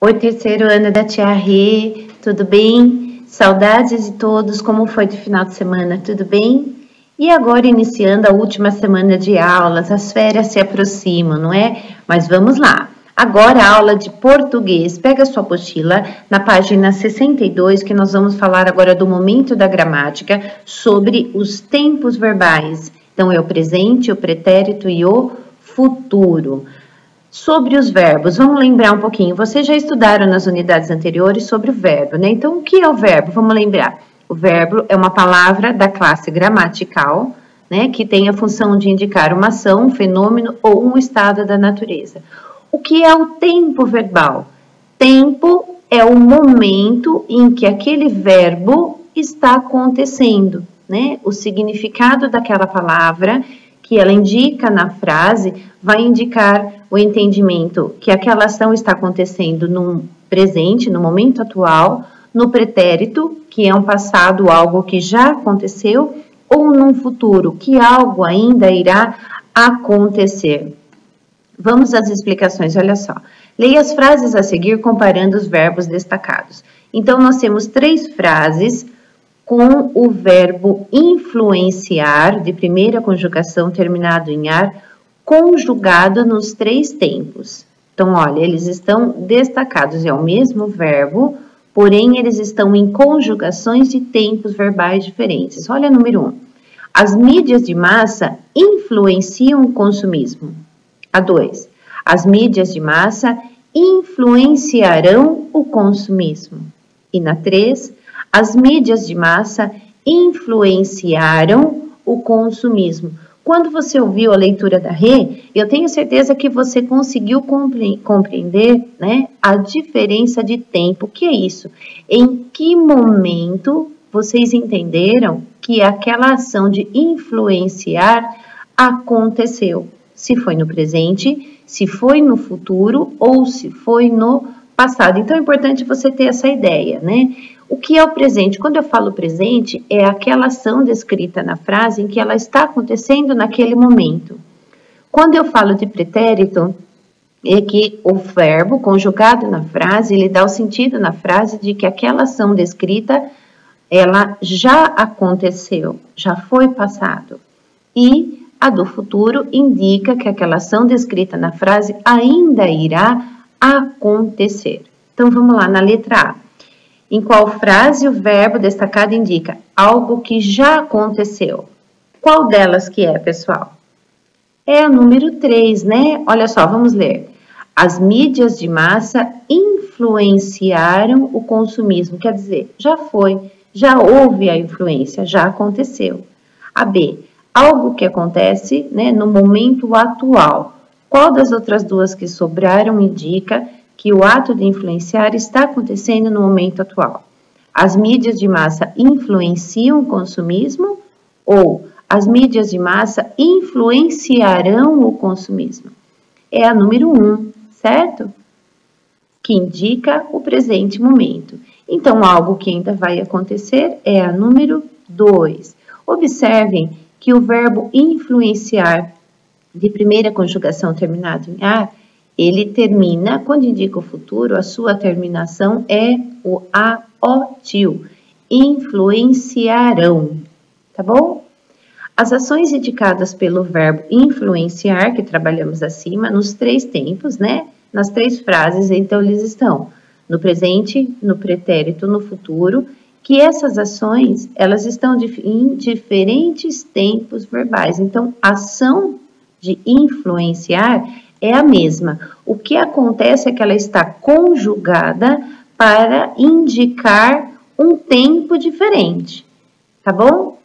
Oi, terceiro ano da Tia Rê, tudo bem? Saudades de todos, como foi de final de semana, tudo bem? E agora iniciando a última semana de aulas, as férias se aproximam, não é? Mas vamos lá. Agora a aula de português, pega sua apostila na página 62, que nós vamos falar agora do momento da gramática sobre os tempos verbais. Então é o presente, o pretérito e o futuro. Sobre os verbos, vamos lembrar um pouquinho. Vocês já estudaram nas unidades anteriores sobre o verbo, né? Então, o que é o verbo? Vamos lembrar. O verbo é uma palavra da classe gramatical, né? Que tem a função de indicar uma ação, um fenômeno ou um estado da natureza. O que é o tempo verbal? Tempo é o momento em que aquele verbo está acontecendo, né? O significado daquela palavra que ela indica na frase vai indicar o entendimento que aquela ação está acontecendo no presente, no momento atual, no pretérito, que é um passado, algo que já aconteceu, ou num futuro, que algo ainda irá acontecer. Vamos às explicações, olha só. Leia as frases a seguir comparando os verbos destacados. Então, nós temos 3 frases com o verbo influenciar, de primeira conjugação terminado em ar, conjugado nos 3 tempos. Então, olha, eles estão destacados, é o mesmo verbo, porém eles estão em conjugações de tempos verbais diferentes. Olha número 1. As mídias de massa influenciam o consumismo. A 2. As mídias de massa influenciarão o consumismo. E na 3, as mídias de massa influenciaram o consumismo. Quando você ouviu a leitura da Rê, eu tenho certeza que você conseguiu compreender, né, a diferença de tempo. O que é isso? Em que momento vocês entenderam que aquela ação de influenciar aconteceu? Se foi no presente, se foi no futuro ou se foi no passado. Então, é importante você ter essa ideia, né? O que é o presente? Quando eu falo presente, é aquela ação descrita na frase em que ela está acontecendo naquele momento. Quando eu falo de pretérito, é que o verbo conjugado na frase, ele dá o sentido na frase de que aquela ação descrita, ela já aconteceu, já foi passado. E a do futuro indica que aquela ação descrita na frase ainda irá acontecer. Então, vamos lá na letra A. Em qual frase o verbo destacado indica algo que já aconteceu? Qual delas que é, pessoal? É a número 3, né? Olha só, vamos ler. As mídias de massa influenciaram o consumismo. Quer dizer, já foi, já houve a influência, já aconteceu. A B, algo que acontece, né, no momento atual. Qual das outras duas que sobraram indica que o ato de influenciar está acontecendo no momento atual? As mídias de massa influenciam o consumismo ou as mídias de massa influenciarão o consumismo? É a número 1, certo? Que indica o presente momento. Então, algo que ainda vai acontecer é a número 2. Observem que o verbo influenciar de primeira conjugação terminado em ar, ele termina, quando indica o futuro, a sua terminação é o aotil, influenciarão, tá bom? As ações indicadas pelo verbo influenciar, que trabalhamos acima, nos 3 tempos, né? Nas 3 frases, então eles estão no presente, no pretérito, no futuro, que essas ações, elas estão em diferentes tempos verbais. Então, a ação de influenciar é a mesma. O que acontece é que ela está conjugada para indicar um tempo diferente, tá bom?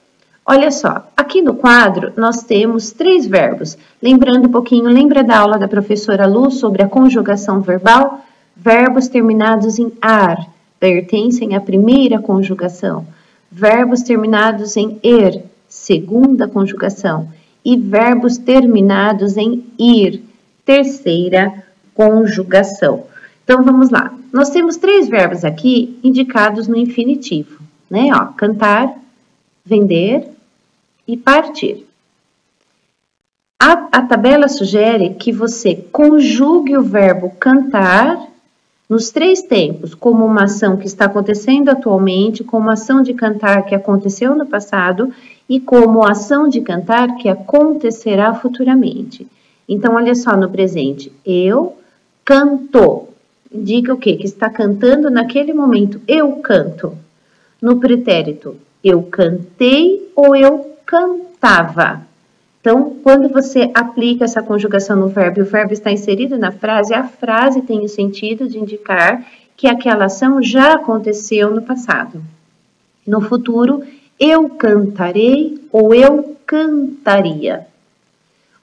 Olha só, aqui no quadro nós temos 3 verbos. Lembrando um pouquinho, lembra da aula da professora Lu sobre a conjugação verbal? Verbos terminados em ar pertencem à primeira conjugação. Verbos terminados em er, segunda conjugação. E verbos terminados em ir, terceira conjugação. Então, vamos lá. Nós temos 3 verbos aqui indicados no infinitivo, né? Ó, cantar, vender e partir. A tabela sugere que você conjugue o verbo cantar nos 3 tempos, como uma ação que está acontecendo atualmente, como ação de cantar que aconteceu no passado e como ação de cantar que acontecerá futuramente. Então, olha só no presente. Eu canto. Indica o quê? Que está cantando naquele momento. Eu canto. No pretérito, eu cantei ou eu cantava. Então, quando você aplica essa conjugação no verbo e o verbo está inserido na frase, a frase tem o sentido de indicar que aquela ação já aconteceu no passado. No futuro, eu cantarei ou eu cantaria.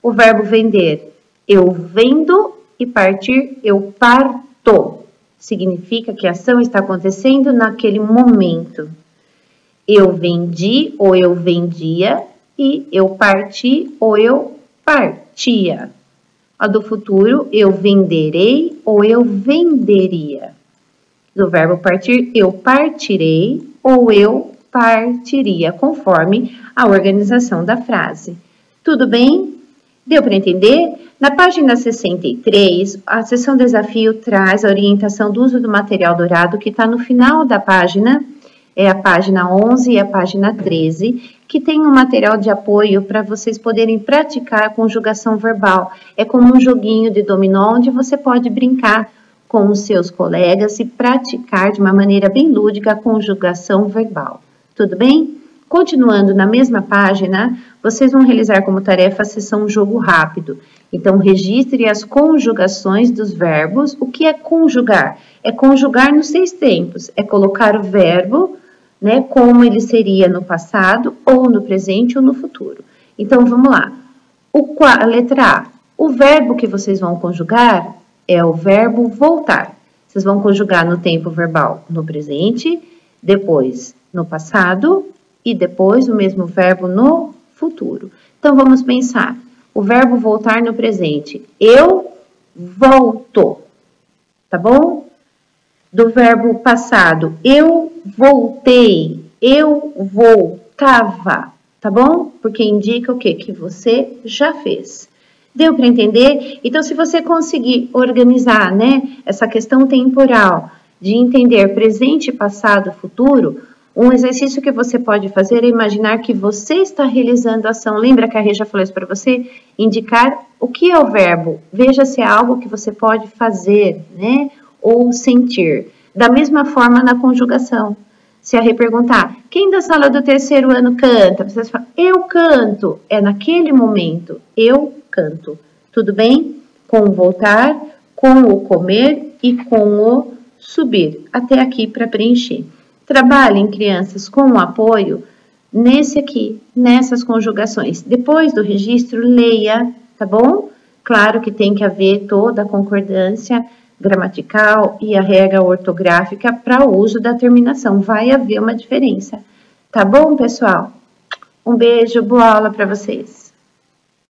O verbo vender, eu vendo, e partir, eu parto. Significa que a ação está acontecendo naquele momento. Eu vendi ou eu vendia. E eu parti ou eu partia. A do futuro, eu venderei ou eu venderia. Do verbo partir, eu partirei ou eu partiria, conforme a organização da frase. Tudo bem? Deu para entender? Na página 63, a seção desafio traz a orientação do uso do material dourado, que está no final da página, é a página 11 e a página 13, que tem um material de apoio para vocês poderem praticar a conjugação verbal. É como um joguinho de dominó, onde você pode brincar com os seus colegas e praticar de uma maneira bem lúdica a conjugação verbal. Tudo bem? Continuando na mesma página, vocês vão realizar como tarefa a sessão jogo rápido. Então, registre as conjugações dos verbos. O que é conjugar? É conjugar nos 6 tempos. É colocar o verbo, né, como ele seria no passado, ou no presente, ou no futuro. Então, vamos lá. A letra A. O verbo que vocês vão conjugar é o verbo voltar. Vocês vão conjugar no tempo verbal no presente, depois no passado e depois o mesmo verbo no futuro. Então, vamos pensar. O verbo voltar no presente. Eu volto. Tá bom? Do verbo passado, eu voltei, eu voltava, tá bom? Porque indica o quê? Que você já fez. Deu para entender? Então, se você conseguir organizar, né, essa questão temporal de entender presente, passado, futuro, um exercício que você pode fazer é imaginar que você está realizando a ação. Lembra que a Rê já falou isso para você? Indicar o que é o verbo. Veja se é algo que você pode fazer, né? Ou sentir. Da mesma forma na conjugação. Se a Rê perguntar, quem da sala do 3º ano canta? Você fala, eu canto. É naquele momento, eu canto. Tudo bem? Com o voltar, com o comer e com o subir. Até aqui para preencher. Trabalhem, crianças, com o apoio nesse aqui, nessas conjugações. Depois do registro, leia, tá bom? Claro que tem que haver toda a concordância gramatical e a regra ortográfica para o uso da terminação. Vai haver uma diferença. Tá bom, pessoal? Um beijo, boa aula para vocês.